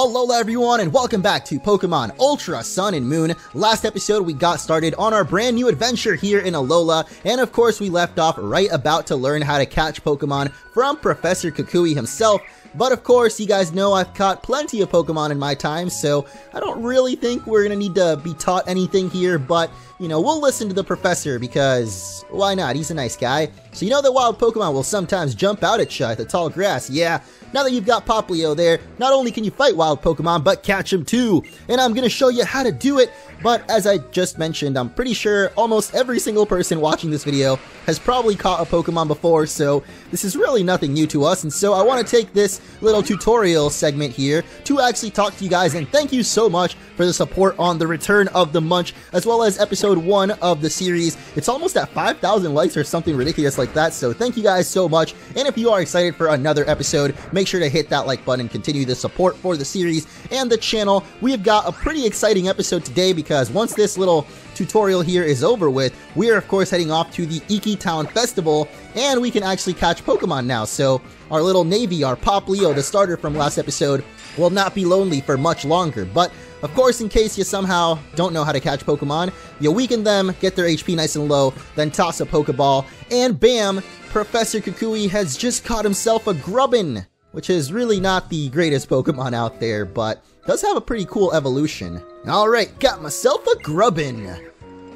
Alola everyone, and welcome back to Pokemon Ultra Sun and Moon. Last episode we got started on our brand new adventure here in Alola, and of course we left off right about to learn how to catch Pokemon from Professor Kukui himself. But of course, you guys know I've caught plenty of Pokemon in my time, so I don't really think we're gonna need to be taught anything here, but, you know, we'll listen to the professor because, why not? He's a nice guy. So you know that wild Pokemon will sometimes jump out at you at the tall grass, yeah. Now that you've got Poplio there, not only can you fight wild Pokemon, but catch them too. And I'm gonna show you how to do it, but as I just mentioned, I'm pretty sure almost every single person watching this video has probably caught a Pokemon before, so this is really nothing new to us, and so I want to take this little tutorial segment here to actually talk to you guys, and thank you so much for the support on the Return of the Munch, as well as episode 1 of the series. It's almost at 5,000 likes or something ridiculous like that, so thank you guys so much, and if you are excited for another episode, make sure to hit that like button and continue the support for the series and the channel. We've got a pretty exciting episode today because once this little tutorial here is over with, we are of course heading off to the Iki Town Festival, and we can actually catch Pokemon now. So our little Navy, our Poplio, the starter from last episode, will not be lonely for much longer. But of course, in case you somehow don't know how to catch Pokemon, you weaken them, get their HP nice and low, then toss a Pokeball, and bam! Professor Kukui has just caught himself a Grubbin, which is really not the greatest Pokemon out there, but does have a pretty cool evolution. Alright, got myself a Grubbin!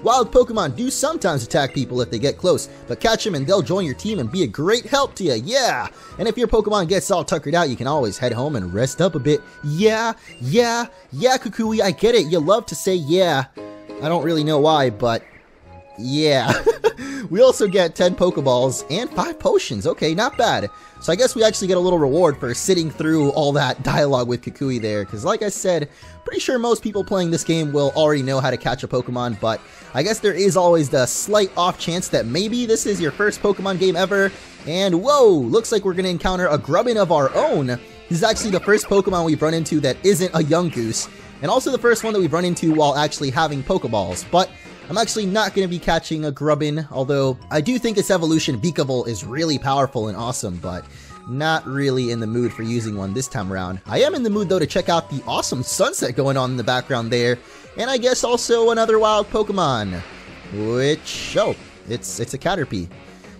Wild Pokemon do sometimes attack people if they get close, but catch them and they'll join your team and be a great help to you, yeah! And if your Pokemon gets all tuckered out, you can always head home and rest up a bit. Yeah, Kukui, I get it, you love to say yeah. I don't really know why, but yeah. We also get 10 Pokeballs and 5 potions. Okay, not bad. So I guess we actually get a little reward for sitting through all that dialogue with Kukui there, because like I said, pretty sure most people playing this game will already know how to catch a Pokemon, but I guess there is always the slight off chance that maybe this is your first Pokemon game ever, and whoa, looks like we're going to encounter a Grubbin of our own. This is actually the first Pokemon we've run into that isn't a Yungoos, and also the first one that we've run into while actually having Pokeballs, but I'm actually not going to be catching a Grubbin, although I do think its evolution, Beakable, is really powerful and awesome, but not really in the mood for using one this time around. I am in the mood, though, to check out the awesome sunset going on in the background there, and I guess also another wild Pokemon, which, oh, it's a Caterpie.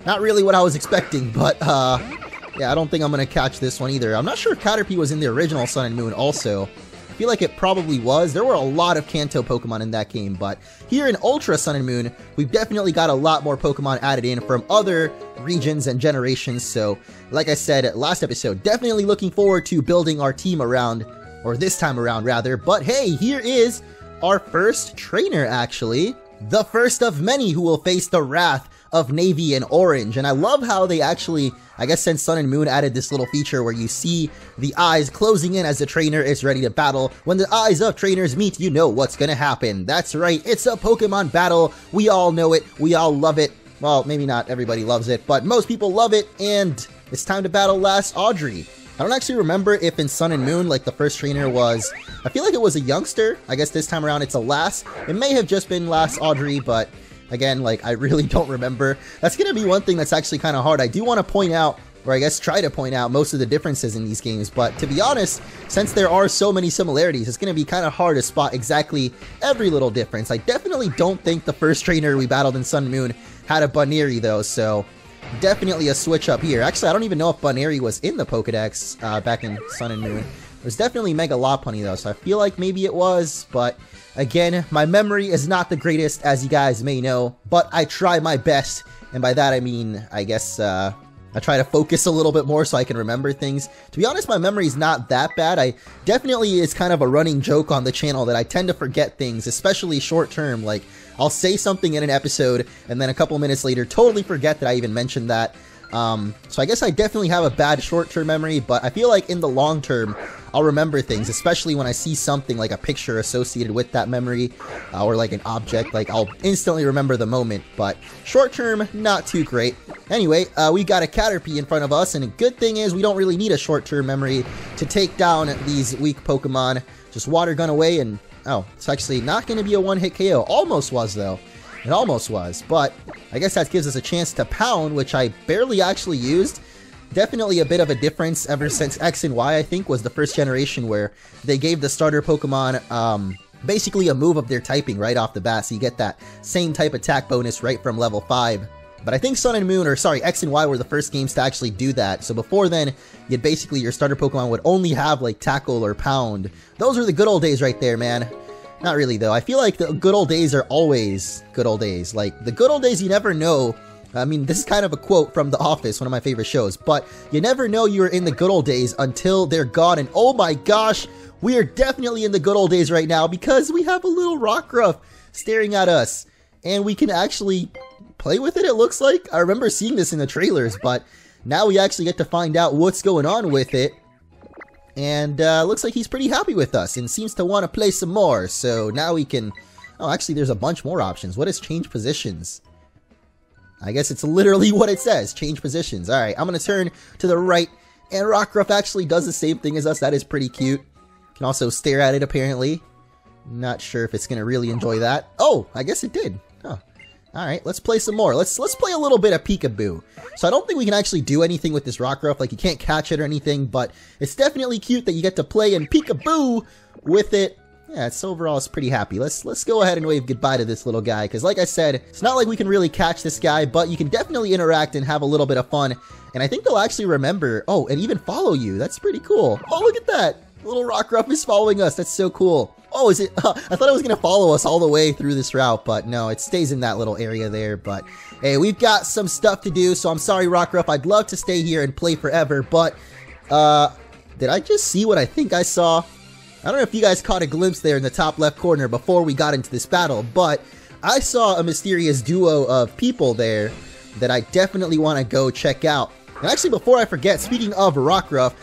Not really what I was expecting, but, yeah, I don't think I'm going to catch this one either. I'm not sure if Caterpie was in the original Sun and Moon also. I feel like it probably was. There were a lot of Kanto Pokemon in that game, but here in Ultra Sun and Moon, we've definitely got a lot more Pokemon added in from other regions and generations, so like I said last episode, definitely looking forward to building our team around, or this time around rather, but hey, here is our first trainer actually, the first of many who will face the wrath of Navy and Orange, and I love how they actually, I guess since Sun and Moon added this little feature where you see the eyes closing in as the trainer is ready to battle. When the eyes of trainers meet, you know what's gonna happen. That's right, it's a Pokemon battle. We all know it, we all love it. Well, maybe not everybody loves it, but most people love it, and it's time to battle Last Audrey. I don't actually remember if in Sun and Moon, like the first trainer was, I feel like it was a youngster. I guess this time around it's a lass. It may have just been Last Audrey, but again, like, I really don't remember. That's gonna be one thing that's actually kind of hard. I do want to point out, or I guess try to point out, most of the differences in these games, but to be honest, since there are so many similarities, it's gonna be kind of hard to spot exactly every little difference. I definitely don't think the first trainer we battled in Sun and Moon had a Baneri though, so definitely a switch up here. Actually, I don't even know if Baneri was in the Pokedex back in Sun and Moon. There's definitely Mega Lopunny though, so I feel like maybe it was, but again, my memory is not the greatest, as you guys may know, but I try my best, and by that I mean, I guess, I try to focus a little bit more so I can remember things. To be honest, my memory's not that bad. I definitely, it's kind of a running joke on the channel that I tend to forget things, especially short term. Like, I'll say something in an episode, and then a couple minutes later, totally forget that I even mentioned that. So I guess I definitely have a bad short-term memory, but I feel like in the long term, I'll remember things, especially when I see something like a picture associated with that memory, or like an object, like I'll instantly remember the moment, but short term, not too great. Anyway, we got a Caterpie in front of us, and a good thing is we don't really need a short-term memory to take down these weak Pokemon. Just Water Gun away, and oh, it's actually not going to be a one-hit KO. Almost was, though. It almost was, but I guess that gives us a chance to pound, which I barely actually used. Definitely a bit of a difference ever since X and Y, I think, was the first generation where they gave the starter Pokemon basically a move of their typing right off the bat, so you get that same type attack bonus right from level 5. But I think Sun and Moon, or sorry, X and Y were the first games to actually do that. So before then, you'd basically, your starter Pokemon would only have like Tackle or Pound. Those were the good old days right there, man. Not really though. I feel like the good old days are always good old days. Like, the good old days, you never know. I mean, this is kind of a quote from The Office, one of my favorite shows, but you never know you're in the good old days until they're gone. And oh my gosh, we are definitely in the good old days right now because we have a little Rockruff staring at us. And we can actually play with it, it looks like. I remember seeing this in the trailers, but now we actually get to find out what's going on with it. And looks like he's pretty happy with us and seems to want to play some more. So now we can... Oh, actually, there's a bunch more options. What is change positions? I guess it's literally what it says. Change positions. Alright, I'm going to turn to the right. And Rockruff actually does the same thing as us. That is pretty cute. Can also stare at it, apparently. Not sure if it's going to really enjoy that. Oh, I guess it did. Oh. Alright, let's play some more. Let's play a little bit of peekaboo. So I don't think we can actually do anything with this Rockruff, like you can't catch it or anything, but it's definitely cute that you get to play and peekaboo with it. Yeah, it's overall it's pretty happy. Let's go ahead and wave goodbye to this little guy, because like I said, it's not like we can really catch this guy, but you can definitely interact and have a little bit of fun. And I think they'll actually remember, oh, and even follow you. That's pretty cool. Oh, look at that. Little Rockruff is following us. That's so cool. Oh, is it? I thought it was going to follow us all the way through this route, but no, it stays in that little area there. But hey, we've got some stuff to do, so I'm sorry, Rockruff. I'd love to stay here and play forever, but did I just see what I think I saw? I don't know if you guys caught a glimpse there in the top left corner before we got into this battle, but I saw a mysterious duo of people there that I definitely want to go check out. And actually, before I forget, speaking of Rockruff,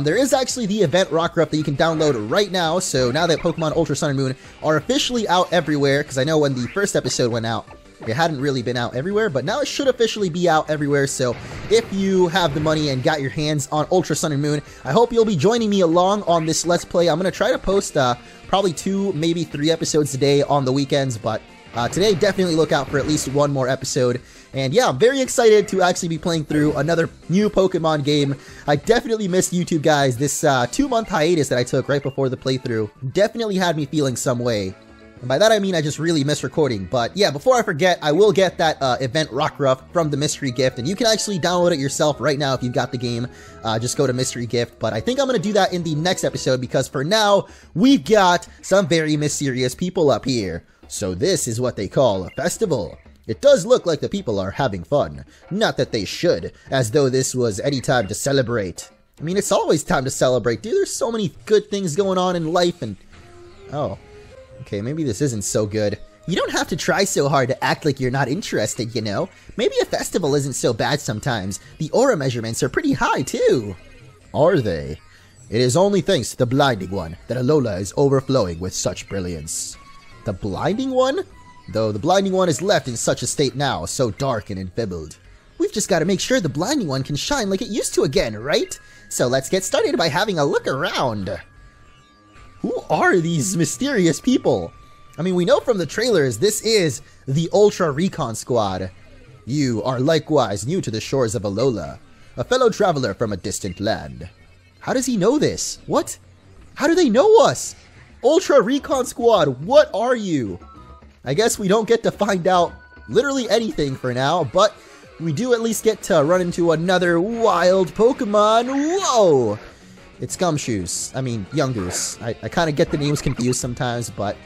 there is actually the event Rockruff that you can download right now. So now that Pokemon Ultra Sun and Moon are officially out everywhere, because I know when the first episode went out, it hadn't really been out everywhere, but now it should officially be out everywhere. So if you have the money and got your hands on Ultra Sun and Moon, I hope you'll be joining me along on this Let's Play. I'm going to try to post probably 2, maybe 3 episodes a day on the weekends, but today definitely look out for at least 1 more episode. And yeah, I'm very excited to actually be playing through another new Pokemon game. I definitely missed YouTube, guys. This 2-month hiatus that I took right before the playthrough definitely had me feeling some way. And by that I mean I just really miss recording. But yeah, before I forget, I will get that event Rockruff from the mystery gift. And you can actually download it yourself right now if you've got the game. Just go to mystery gift. But I think I'm going to do that in the next episode because for now, we've got some very mysterious people up here. So this is what they call a festival. It does look like the people are having fun. Not that they should, as though this was any time to celebrate. I mean, it's always time to celebrate, dude. There's so many good things going on in life and... Oh. Okay, maybe this isn't so good. You don't have to try so hard to act like you're not interested, you know? Maybe a festival isn't so bad sometimes. The aura measurements are pretty high, too. Are they? It is only thanks to the Blinding One that Alola is overflowing with such brilliance. The Blinding One? Though the Blinding One is left in such a state now, so dark and enfibbled. We've just got to make sure the Blinding One can shine like it used to again, right? So let's get started by having a look around. Who are these mysterious people? I mean, we know from the trailers this is the Ultra Recon Squad. You are likewise new to the shores of Alola, a fellow traveler from a distant land. How does he know this? What? How do they know us? Ultra Recon Squad, what are you? I guess we don't get to find out literally anything for now, but we do at least get to run into another wild Pokemon. Whoa! It's Gumshoes. I mean, Yungoos. I kind of get the names confused sometimes, but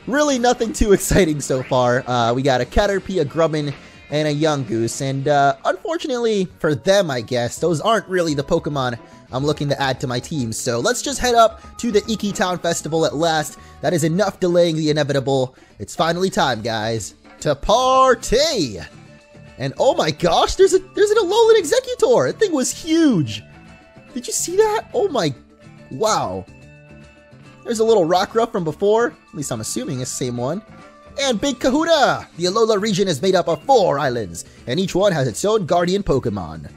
really nothing too exciting so far. We got a Caterpie, a Grubbin, and a Yungoos, and unfortunately for them, I guess, those aren't really the Pokemon I'm looking to add to my team. So let's just head up to the Iki Town Festival at last. That is enough delaying the inevitable. It's finally time, guys, to party! And oh my gosh, there's an Alolan Executor! That thing was huge! Did you see that? Oh my... Wow. There's a little Rockruff from before. At least I'm assuming it's the same one. And Big Kahuna! The Alola region is made up of 4 islands, and each one has its own guardian Pokemon.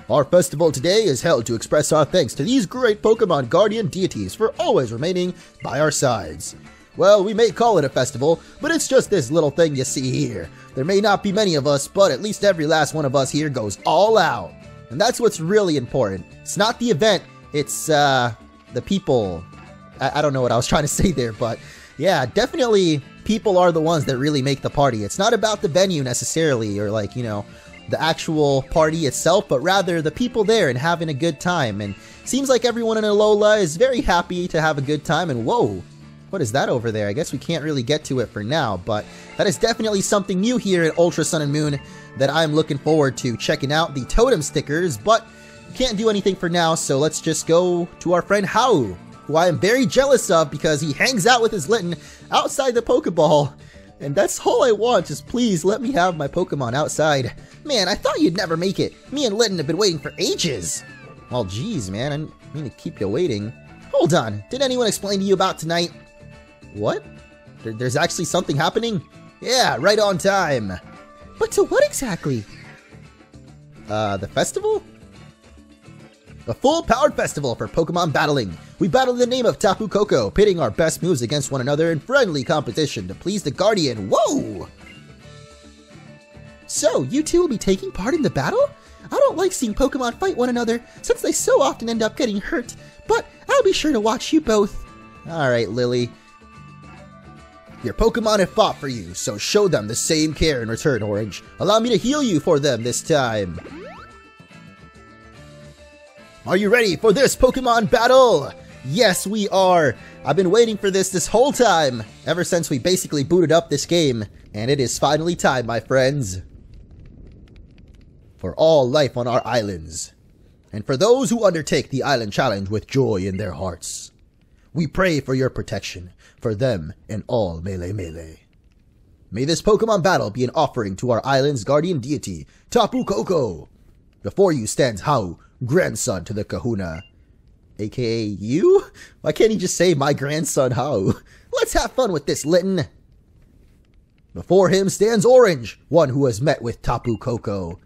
Our festival today is held to express our thanks to these great Pokemon guardian deities for always remaining by our sides. Well, we may call it a festival, but it's just this little thing you see here. There may not be many of us, but at least every last one of us here goes all out. And that's what's really important. It's not the event, it's the people. I don't know what I was trying to say there, but yeah, definitely people are the ones that really make the party. It's not about the venue necessarily, or like, you know, the actual party itself, but rather the people there and having a good time. And seems like everyone in Alola is very happy to have a good time. And whoa, what is that over there? I guess we can't really get to it for now, but that is definitely something new here at Ultra Sun and Moon that I'm looking forward to checking out, the totem stickers. But can't do anything for now, so let's just go to our friend Hau, who I am very jealous of because he hangs out with his Litten outside the Pokeball. And that's all I want, just please let me have my Pokemon outside. Man, I thought you'd never make it. Me and Litten have been waiting for ages. Well, geez, man, I didn't mean to keep you waiting. Hold on, did anyone explain to you about tonight? What? There's actually something happening? Yeah, right on time. But to what exactly? The festival? A full-powered festival for Pokemon battling. We battle in the name of Tapu Koko, pitting our best moves against one another in friendly competition to please the Guardian. Whoa! So, you two will be taking part in the battle? I don't like seeing Pokemon fight one another, since they so often end up getting hurt, but I'll be sure to watch you both. Alright, Lily. Your Pokemon have fought for you, so show them the same care in return, Orange. Allow me to heal you for them this time. Are you ready for this Pokemon battle? Yes, we are. I've been waiting for this whole time, ever since we basically booted up this game, and it is finally time, my friends. For all life on our islands, and for those who undertake the island challenge with joy in their hearts, we pray for your protection, for them and all Melee. May this Pokemon battle be an offering to our island's guardian deity, Tapu Koko. Before you stands Hau, grandson to the Kahuna. AKA you? Why can't he just say my grandson Hau? Let's have fun with this, Litten. Before him stands Orange, one who has met with Tapu Koko.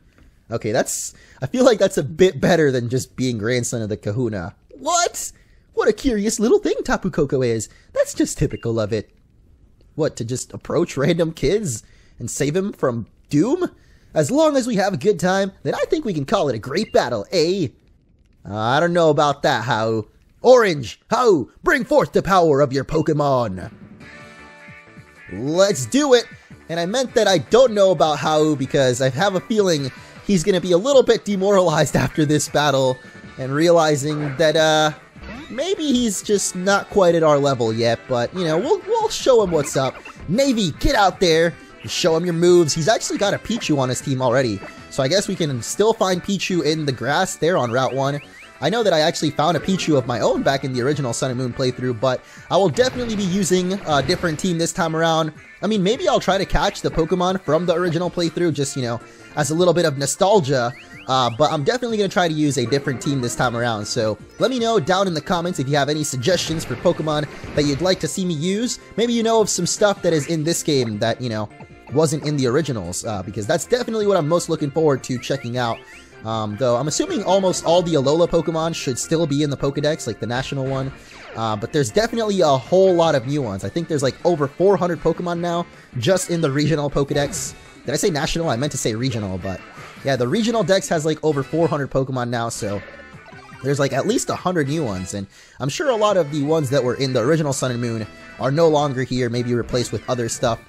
Okay, I feel like that's a bit better than just being grandson of the Kahuna. What? What a curious little thing Tapu Koko is. That's just typical of it. What, to just approach random kids and save him from doom? As long as we have a good time, then I think we can call it a great battle, eh? I don't know about that, Hau. Orange, Hau, bring forth the power of your Pokemon. Let's do it. And I meant that I don't know about Hau because I have a feeling he's going to be a little bit demoralized after this battle and realizing that, maybe he's just not quite at our level yet, but, you know, we'll show him what's up. Navy, get out there. Show him your moves. He's actually got a Pichu on his team already, so I guess we can still find Pichu in the grass there on Route 1. I know that I actually found a Pichu of my own back in the original Sun and Moon playthrough, but I will definitely be using a different team this time around. I mean, maybe I'll try to catch the Pokemon from the original playthrough, just, you know, as a little bit of nostalgia, but I'm definitely going to try to use a different team this time around, so let me know down in the comments if you have any suggestions for Pokemon that you'd like to see me use. Maybe you know of some stuff that is in this game that, you know, wasn't in the originals, because that's definitely what I'm most looking forward to checking out. Though I'm assuming almost all the Alola Pokemon should still be in the Pokedex, like the national one, but there's definitely a whole lot of new ones. I think there's like over 400 Pokemon now, just in the regional Pokedex. Did I say national? I meant to say regional, but yeah, the regional dex has like over 400 Pokemon now, so there's like at least 100 new ones, and I'm sure a lot of the ones that were in the original Sun and Moon are no longer here, maybe replaced with other stuff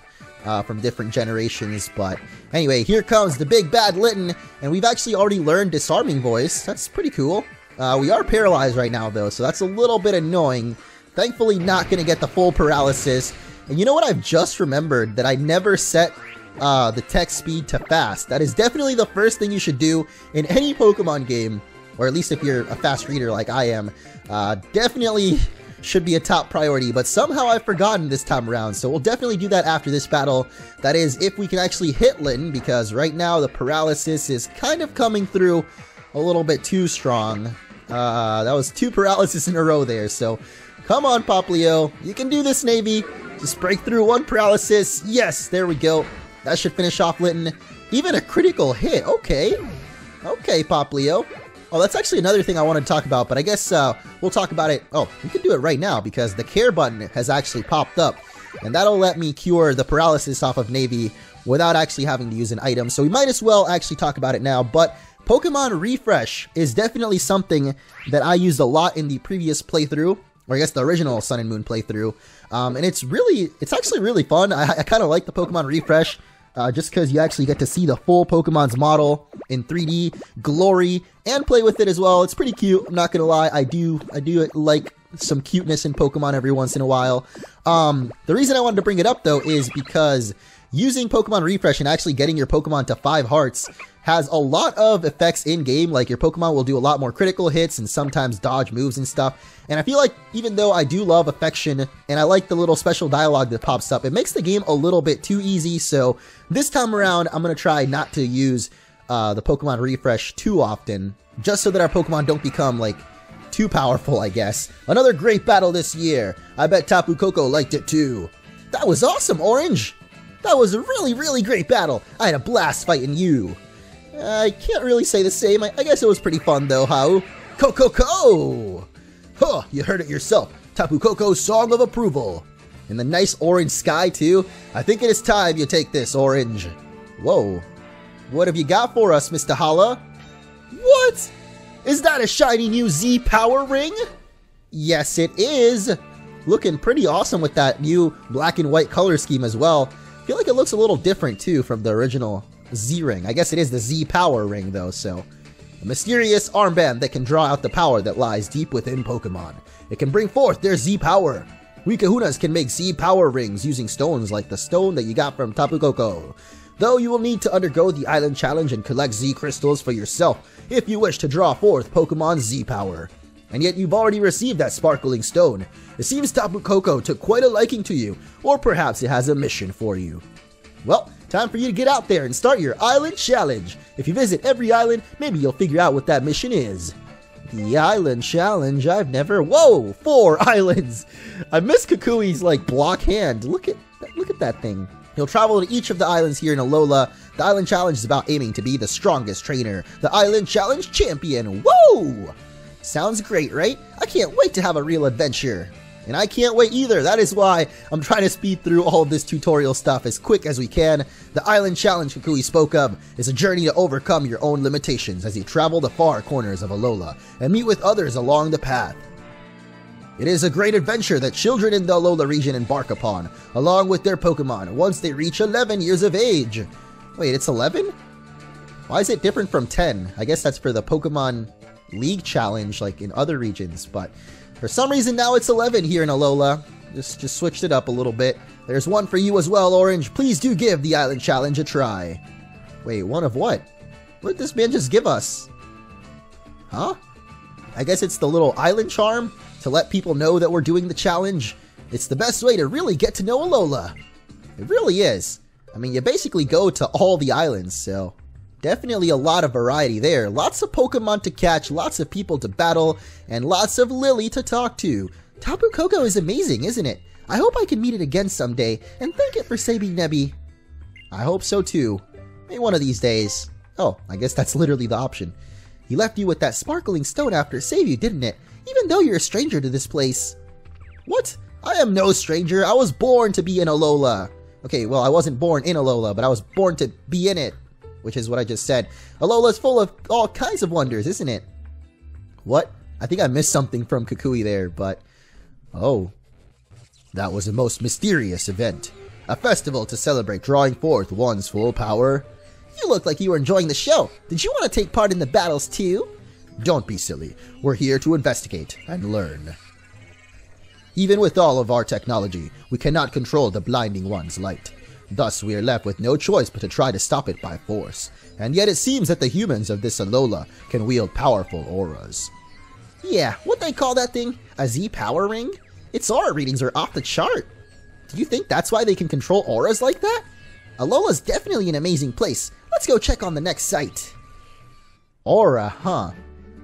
from different generations. But anyway, here comes the big bad Litten, and we've actually already learned Disarming Voice. That's pretty cool. We are paralyzed right now though, so that's a little bit annoying. Thankfully not gonna get the full paralysis. And you know what, I've just remembered that I never set the text speed to fast. That is definitely the first thing you should do in any Pokemon game, or at least if you're a fast reader like I am. Definitely should be a top priority, but somehow I've forgotten this time around, so we'll definitely do that after this battle. That is, if we can actually hit Litten, because right now the paralysis is kind of coming through a little bit too strong. That was 2 paralysis in a row there, so come on, Poplio, you can do this, Navy. Just break through 1 paralysis. Yes, there we go. That should finish off Litten. Even a critical hit. Okay. Okay, Poplio. Oh, that's actually another thing I wanted to talk about, but I guess we'll talk about it. Oh, we can do it right now because the care button has actually popped up. and that'll let me cure the paralysis off of Navy without actually having to use an item. So we might as well actually talk about it now, but Pokemon Refresh is definitely something that I used a lot in the previous playthrough, or I guess the original Sun and Moon playthrough, and it's actually really fun. I kind of like the Pokemon Refresh, just because you actually get to see the full Pokemon's model in 3D, glory, and play with it as well. It's pretty cute, I'm not gonna lie. I do like some cuteness in Pokemon every once in a while. The reason I wanted to bring it up though is because using Pokemon Refresh and actually getting your Pokemon to 5 hearts has a lot of effects in-game, like your Pokemon will do a lot more critical hits and sometimes dodge moves and stuff. And I feel like even though I do love affection and I like the little special dialogue that pops up, it makes the game a little bit too easy. So this time around, I'm going to try not to use the Pokemon Refresh too often, just so that our Pokemon don't become like too powerful, I guess. Another great battle this year. I bet Tapu Koko liked it too. That was awesome, Orange. That was a really great battle. I had a blast fighting you. I can't really say the same. I guess it was pretty fun though, how? Ko! Huh, you heard it yourself. Tapu Koko's song of approval. In the nice orange sky too. I think it is time you take this, Orange. Whoa. What have you got for us, Mr. Hala? What? Is that a shiny new Z Power Ring? Yes, it is. Looking pretty awesome with that new black and white color scheme as well. I feel like it looks a little different too from the original Z Ring. I guess it is the Z Power Ring though, so. A mysterious armband that can draw out the power that lies deep within Pokemon. It can bring forth their Z Power. We Kahunas can make Z Power Rings using stones like the stone that you got from Tapu Koko. Though you will need to undergo the Island Challenge and collect Z Crystals for yourself if you wish to draw forth Pokemon's Z Power. And yet you've already received that sparkling stone. It seems Tapu Koko took quite a liking to you, or perhaps it has a mission for you. Well, time for you to get out there and start your Island Challenge. If you visit every island, maybe you'll figure out what that mission is. The Island Challenge, I've never... Whoa! 4 islands! I miss Kukui's, like, block hand. Look at that thing. You'll travel to each of the islands here in Alola. The Island Challenge is about aiming to be the strongest trainer. The Island Challenge champion. Whoa! Sounds great, right? I can't wait to have a real adventure. And I can't wait either. That is why I'm trying to speed through all of this tutorial stuff as quick as we can. The Island Challenge Kukui spoke of is a journey to overcome your own limitations as you travel the far corners of Alola and meet with others along the path. It is a great adventure that children in the Alola region embark upon, along with their Pokemon, once they reach 11 years of age. Wait, it's 11? Why is it different from 10? I guess that's for the Pokemon League Challenge, like in other regions, but for some reason now it's 11 here in Alola. Just switched it up a little bit. There's one for you as well, Orange. Please do give the Island Challenge a try. Wait, one of what? What did this man just give us? Huh? I guess it's the little island charm to let people know that we're doing the challenge. It's the best way to really get to know Alola. It really is. I mean, you basically go to all the islands, so definitely a lot of variety there. Lots of Pokemon to catch, lots of people to battle, and lots of Lily to talk to. Tapu Koko is amazing, isn't it? I hope I can meet it again someday, and thank it for saving Nebby. I hope so too. Maybe one of these days. Oh, I guess that's literally the option. He left you with that sparkling stone after it saved you, didn't it? Even though you're a stranger to this place. What? I am no stranger. I was born to be in Alola. Okay, well, I wasn't born in Alola, but I was born to be in it, which is what I just said. Alola's full of all kinds of wonders, isn't it? What? I think I missed something from Kukui there, but... Oh. That was a most mysterious event. A festival to celebrate drawing forth one's full power. You look like you were enjoying the show. Did you want to take part in the battles too? Don't be silly. We're here to investigate and learn. Even with all of our technology, we cannot control the blinding one's light. Thus, we are left with no choice but to try to stop it by force. And yet it seems that the humans of this Alola can wield powerful auras. Yeah, what they call that thing? A Z Power Ring? Its aura readings are off the chart. Do you think that's why they can control auras like that? Alola's definitely an amazing place. Let's go check on the next site. Aura, huh?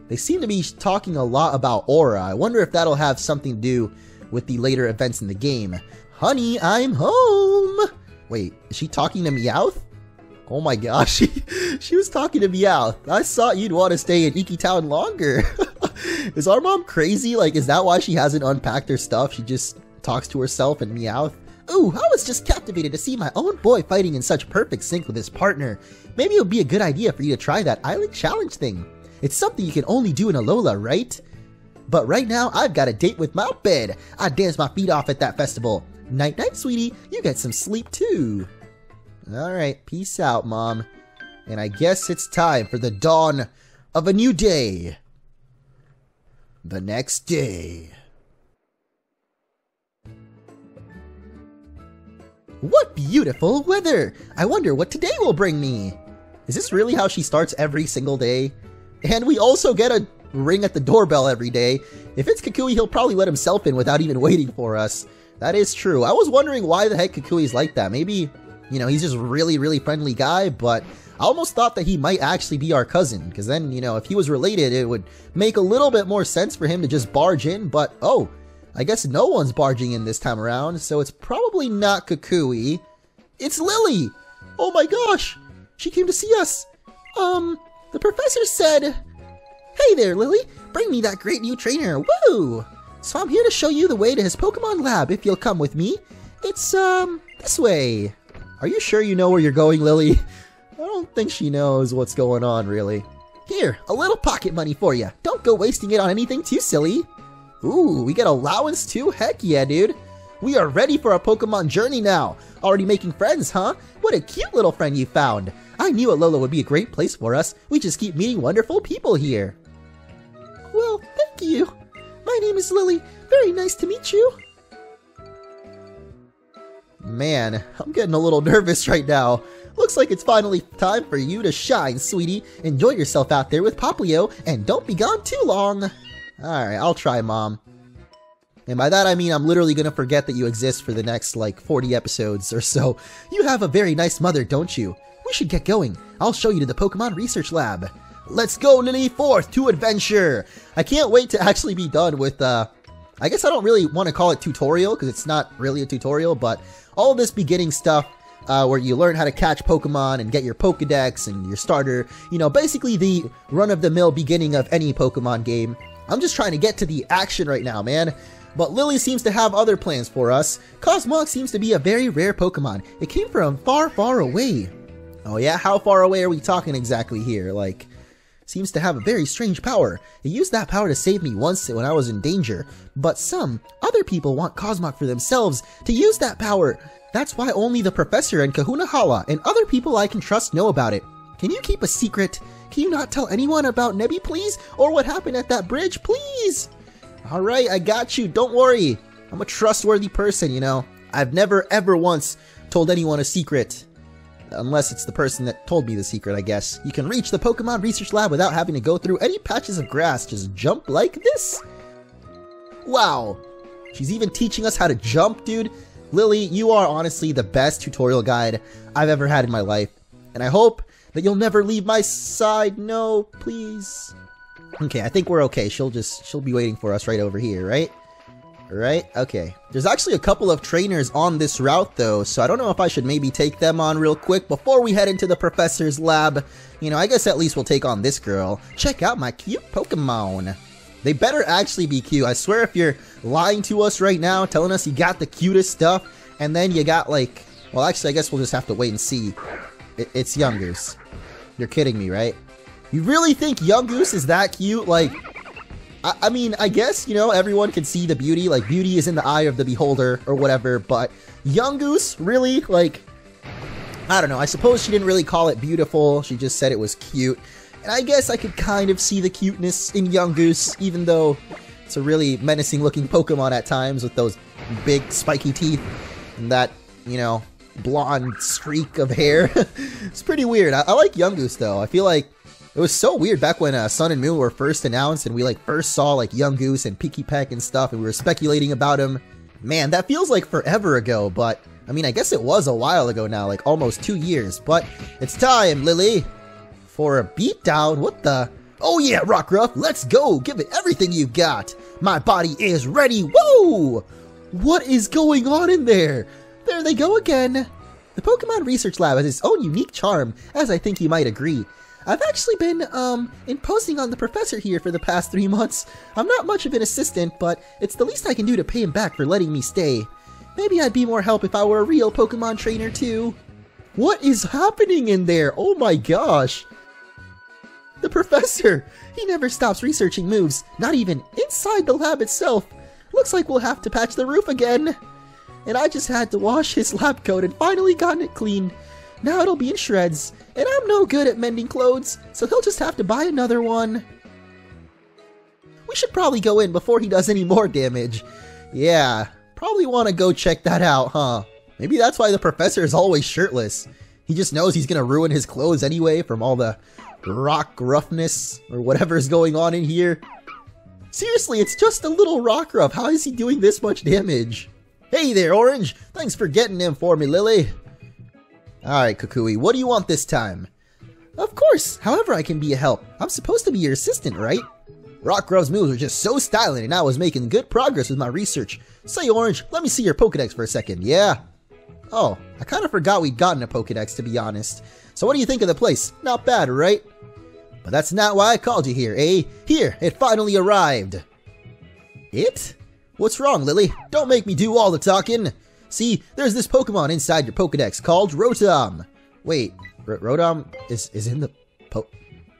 They seem to be talking a lot about aura. I wonder if that'll have something to do with the later events in the game. Honey, I'm home! Wait, is she talking to Meowth? Oh my gosh, she was talking to Meowth. I thought you'd want to stay in Iki Town longer. Is our mom crazy? Like, is that why she hasn't unpacked her stuff? She just talks to herself and Meowth? Ooh, I was just captivated to see my own boy fighting in such perfect sync with his partner. Maybe it would be a good idea for you to try that island challenge thing. It's something you can only do in Alola, right? But right now, I've got a date with my bed. I danced my feet off at that festival. Night-night, sweetie. You get some sleep, too. Alright, peace out, Mom. And I guess it's time for the dawn of a new day. The next day. What beautiful weather! I wonder what today will bring me. Is this really how she starts every single day? And we also get a ring at the doorbell every day. If it's Kukui, he'll probably let himself in without even waiting for us. That is true. I was wondering why the heck Kukui's like that. Maybe, you know, he's just a really friendly guy, but I almost thought that he might actually be our cousin, because then, you know, if he was related, it would make a little bit more sense for him to just barge in, but oh, I guess no one's barging in this time around, so it's probably not Kukui. It's Lily! Oh my gosh! She came to see us! The professor said... Hey there, Lily! Bring me that great new trainer, woo! So I'm here to show you the way to his Pokemon lab if you'll come with me. It's, this way. Are you sure you know where you're going, Lily? I don't think she knows what's going on, really. Here, a little pocket money for you. Don't go wasting it on anything too silly. Ooh, we get allowance too? Heck yeah, dude. We are ready for our Pokemon journey now. Already making friends, huh? What a cute little friend you found. I knew Alola would be a great place for us. We just keep meeting wonderful people here. Well, thank you. My name is Lily. Very nice to meet you. Man, I'm getting a little nervous right now. Looks like it's finally time for you to shine, sweetie. Enjoy yourself out there with Poplio, and don't be gone too long. Alright, I'll try, Mom. And by that I mean I'm literally gonna forget that you exist for the next, like, 40 episodes or so. You have a very nice mother, don't you? We should get going. I'll show you to the Pokemon Research Lab. Let's go, Lily, forth to adventure! I can't wait to actually be done with, I guess I don't really want to call it tutorial, because it's not really a tutorial, but all this beginning stuff, where you learn how to catch Pokemon and get your Pokedex and your starter, you know, basically the run-of-the-mill beginning of any Pokemon game. I'm just trying to get to the action right now, man. But Lily seems to have other plans for us. Cosmog seems to be a very rare Pokemon. It came from far away. Oh yeah? How far away are we talking exactly here? Like, seems to have a very strange power. It used that power to save me once when I was in danger. But some other people want Cosmog for themselves to use that power. That's why only the professor and Kahuna Hala and other people I can trust know about it. Can you keep a secret? Can you not tell anyone about Nebby, please? Or what happened at that bridge, please? Alright, I got you. Don't worry. I'm a trustworthy person, you know. I've never ever once told anyone a secret. Unless it's the person that told me the secret, I guess. You can reach the Pokemon Research Lab without having to go through any patches of grass. Just jump like this. Wow. She's even teaching us how to jump, dude. Lily, you are honestly the best tutorial guide I've ever had in my life. And I hope that you'll never leave my side. No, please. Okay, I think we're okay. She'll be waiting for us right over here, right? Right? Okay. There's actually a couple of trainers on this route, though, so I don't know if I should maybe take them on real quick before we head into the professor's lab. You know, I guess at least we'll take on this girl. Check out my cute Pokemon. They better actually be cute. I swear if you're lying to us right now, telling us you got the cutest stuff, and then you got, like... Well, actually, I guess we'll just have to wait and see. It's Yungoos. You're kidding me, right? You really think Yungoos is that cute? Like... I mean, I guess, you know, everyone can see the beauty, like, beauty is in the eye of the beholder, or whatever, but Yungoos, really? Like, I don't know, I suppose she didn't really call it beautiful, she just said it was cute, and I guess I could kind of see the cuteness in Yungoos, even though it's a really menacing looking Pokemon at times, with those big spiky teeth, and that, you know, blonde streak of hair. It's pretty weird. I like Yungoos, though. I feel like it was so weird back when Sun and Moon were first announced and we like first saw like Yungoos and Pikipek and stuff and we were speculating about him. Man, that feels like forever ago, but I mean, I guess it was a while ago now, like almost 2 years, but it's time, Lily, for a beatdown. What the? Oh yeah, Rockruff, let's go. Give it everything you've got. My body is ready. Whoa! What is going on in there? There they go again. The Pokemon Research Lab has its own unique charm, as I think you might agree. I've actually been, imposing on the professor here for the past 3 months. I'm not much of an assistant, but it's the least I can do to pay him back for letting me stay. Maybe I'd be more help if I were a real Pokemon trainer too. What is happening in there? Oh my gosh. The professor! He never stops researching moves, not even inside the lab itself. Looks like we'll have to patch the roof again. And I just had to wash his lab coat and finally gotten it clean. Now it'll be in shreds, and I'm no good at mending clothes, so he'll just have to buy another one. We should probably go in before he does any more damage. Yeah, probably want to go check that out, huh? Maybe that's why the professor is always shirtless. He just knows he's gonna ruin his clothes anyway from all the rock roughness or whatever is going on in here. Seriously, it's just a little rock rough. How is he doing this much damage? Hey there, Orange! Thanks for getting him for me, Lily. Alright, Kukui, what do you want this time? Of course, however I can be a help. I'm supposed to be your assistant, right? Rockruff's moves were just so stylish and I was making good progress with my research. Say, Orange, let me see your Pokedex for a second, yeah? Oh, I kind of forgot we'd gotten a Pokedex, to be honest. So what do you think of the place? Not bad, right? But that's not why I called you here, eh? Here, it finally arrived. It? What's wrong, Lily? Don't make me do all the talking. See, there's this Pokemon inside your Pokedex called Rotom. Wait, Rotom is in the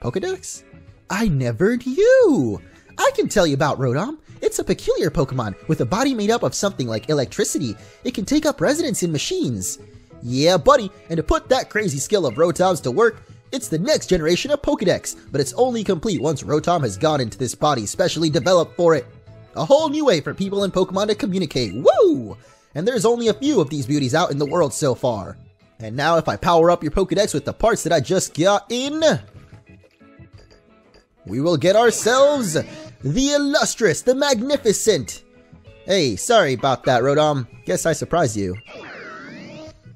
Pokedex? I never knew! I can tell you about Rotom. It's a peculiar Pokemon with a body made up of something like electricity. It can take up residence in machines. Yeah, buddy, and to put that crazy skill of Rotom's to work, it's the next generation of Pokedex, but it's only complete once Rotom has gone into this body specially developed for it. A whole new way for people in Pokemon to communicate, woo! And there's only a few of these beauties out in the world so far. And now if I power up your Pokedex with the parts that I just got in, we will get ourselves the illustrious, the magnificent. Hey, sorry about that, Rotom. Guess I surprised you.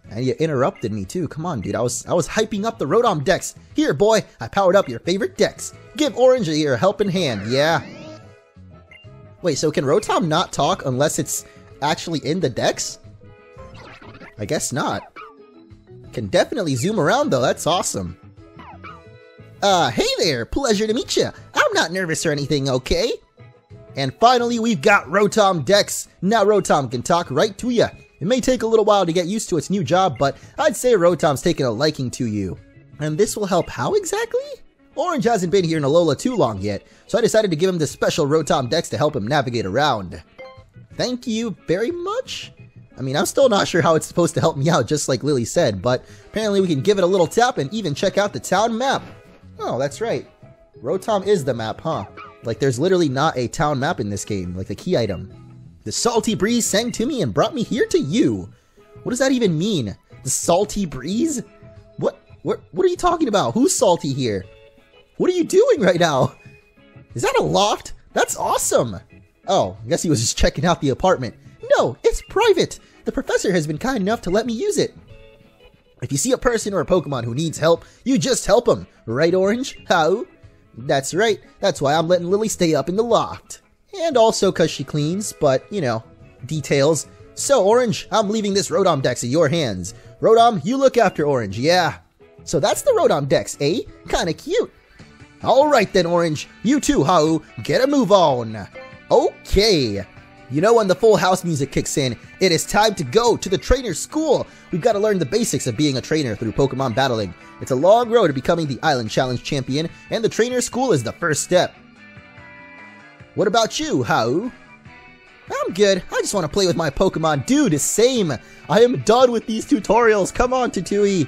And you interrupted me too. Come on, dude. I was hyping up the Rotom Dex. Here, boy, I powered up your favorite Dex. Give Orange a helping hand, yeah? Wait, so can Rotom not talk unless it's actually in the Dex? I guess not. Can definitely zoom around though. That's awesome. Hey there, pleasure to meet you. I'm not nervous or anything, okay? And finally, we've got Rotom Dex. Now Rotom can talk right to you. It may take a little while to get used to its new job, but I'd say Rotom's taken a liking to you. And this will help how exactly? Orange hasn't been here in Alola too long yet, so I decided to give him this special Rotom Dex to help him navigate around. Thank you very much? I mean, I'm still not sure how it's supposed to help me out, just like Lily said, but apparently we can give it a little tap and even check out the town map. Oh, that's right. Rotom is the map, huh? Like, there's literally not a town map in this game, like the key item. The salty breeze sang to me and brought me here to you. What does that even mean? The salty breeze? What are you talking about? Who's salty here? What are you doing right now? Is that a loft? That's awesome! Oh, I guess he was just checking out the apartment. No, it's private! The professor has been kind enough to let me use it. If you see a person or a Pokemon who needs help, you just help them. Right, Orange? How? That's right. That's why I'm letting Lily stay up in the loft. And also because she cleans, but, you know, details. So, Orange, I'm leaving this Rotom Dex in your hands. Rotom, you look after Orange, yeah. So that's the Rotom Dex, eh? Kinda cute. Alright then, Orange. You too, Hau. Get a move on. Okay. You know when the Full House music kicks in, it is time to go to the trainer school. We've got to learn the basics of being a trainer through Pokemon battling. It's a long road to becoming the Island Challenge champion, and the trainer school is the first step. What about you, Hau? I'm good. I just want to play with my Pokemon. Dude, same. I am done with these tutorials. Come on, Tutui.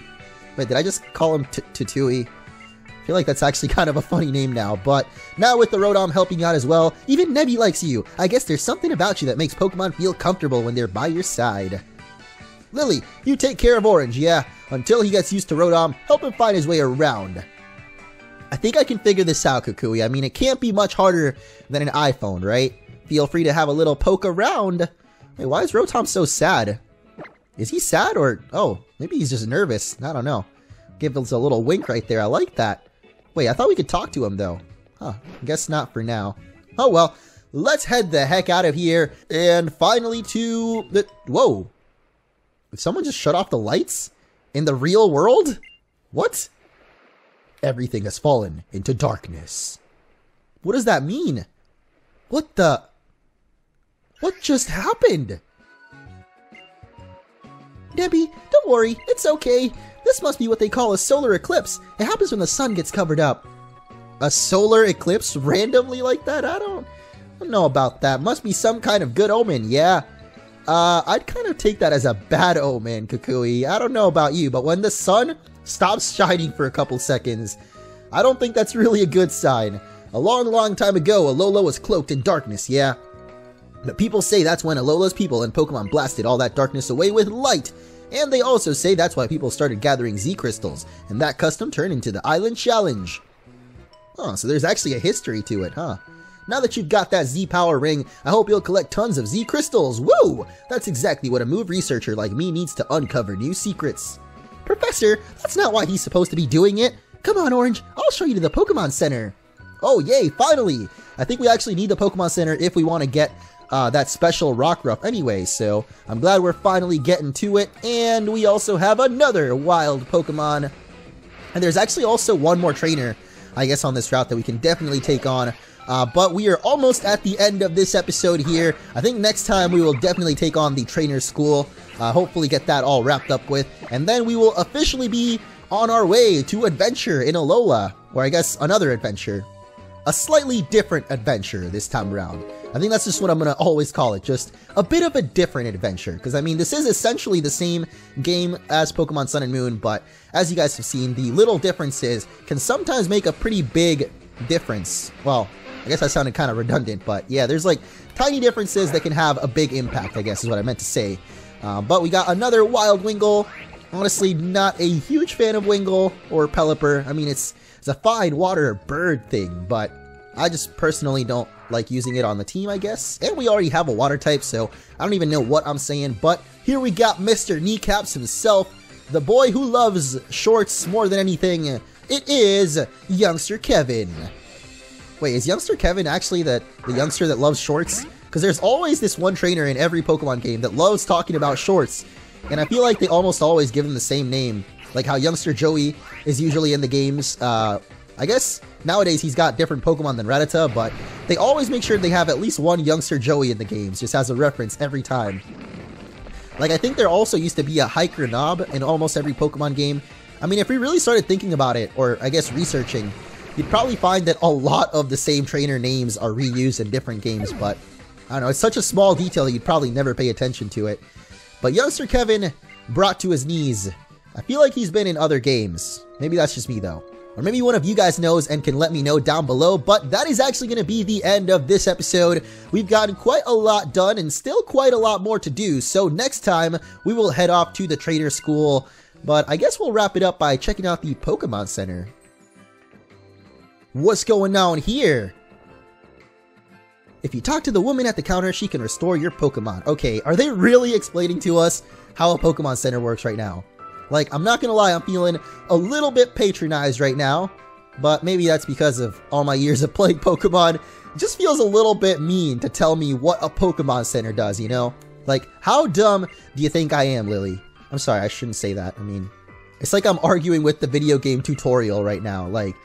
Wait, did I just call him Tutui? I feel like that's actually kind of a funny name now, but now with the Rotom helping out as well, even Nebby likes you. I guess there's something about you that makes Pokemon feel comfortable when they're by your side. Lily, you take care of Orange, yeah? Until he gets used to Rotom, help him find his way around. I think I can figure this out, Kukui. I mean, it can't be much harder than an iPhone, right? Feel free to have a little poke around. Wait, why is Rotom so sad? Is he sad or... oh, maybe he's just nervous. I don't know. Give us a little wink right there. I like that. Wait, I thought we could talk to him, though. Huh, guess not for now. Oh, well, let's head the heck out of here, and finally to the... whoa. Did someone just shut off the lights? In the real world? What? Everything has fallen into darkness. What does that mean? What the... what just happened? Debbie, don't worry, it's okay. This must be what they call a solar eclipse. It happens when the sun gets covered up. A solar eclipse randomly like that? I don't know about that. Must be some kind of good omen, yeah. I'd kind of take that as a bad omen, Kukui. I don't know about you, but when the sun stops shining for a couple seconds, I don't think that's really a good sign. A long time ago, Alola was cloaked in darkness, yeah. But people say that's when Alola's people and Pokemon blasted all that darkness away with light. And they also say that's why people started gathering Z crystals, and that custom turned into the Island Challenge. Oh, so there's actually a history to it, huh? Now that you've got that Z Power Ring, I hope you'll collect tons of Z crystals. Woo! That's exactly what a move researcher like me needs to uncover new secrets. Professor, that's not why he's supposed to be doing it. Come on, Orange, I'll show you to the Pokemon Center. Oh, yay, finally! I think we actually need the Pokemon Center if we want to get that special Rockruff anyway, so I'm glad we're finally getting to it. And we also have another wild Pokemon. And there's actually also one more trainer, I guess, on this route that we can definitely take on. But we are almost at the end of this episode here. I think next time we will definitely take on the trainer school. Hopefully get that all wrapped up with. And then we will officially be on our way to adventure in Alola. Or I guess another adventure. A slightly different adventure this time around. I think that's just what I'm going to always call it. Just a bit of a different adventure. Because, I mean, this is essentially the same game as Pokemon Sun and Moon. But as you guys have seen, the little differences can sometimes make a pretty big difference. Well, I guess I sounded kind of redundant. But yeah, there's like tiny differences that can have a big impact, I guess is what I meant to say. But we got another Wild Wingull. Honestly, not a huge fan of Wingull or Pelipper. I mean, it's a fine water bird thing, but I just personally don't like using it on the team, I guess. And we already have a water type, so I don't even know what I'm saying. But here we got Mr. Kneecaps himself, the boy who loves shorts more than anything. It is Youngster Kevin. Wait, is Youngster Kevin actually the youngster that loves shorts? Because there's always this one trainer in every Pokemon game that loves talking about shorts. And I feel like they almost always give him the same name. Like how Youngster Joey is usually in the games. I guess nowadays he's got different Pokemon than Rattata, but they always make sure they have at least one Youngster Joey in the games, just as a reference every time. Like, I think there also used to be a Hiker Knob in almost every Pokemon game. I mean, if we really started thinking about it, or I guess researching, you'd probably find that a lot of the same trainer names are reused in different games, but I don't know, it's such a small detail that you'd probably never pay attention to it. But Youngster Kevin brought to his knees. I feel like he's been in other games. Maybe that's just me though. Or maybe one of you guys knows and can let me know down below, but that is actually going to be the end of this episode. We've gotten quite a lot done and still quite a lot more to do, so next time we will head off to the trainer school, but I guess we'll wrap it up by checking out the Pokemon Center. What's going on here? If you talk to the woman at the counter, she can restore your Pokemon. Okay, are they really explaining to us how a Pokemon Center works right now? Like, I'm not gonna lie, I'm feeling a little bit patronized right now, but maybe that's because of all my years of playing Pokemon. It just feels a little bit mean to tell me what a Pokemon Center does, you know? Like, how dumb do you think I am, Lily? I'm sorry, I shouldn't say that. I mean, it's like I'm arguing with the video game tutorial right now. Like,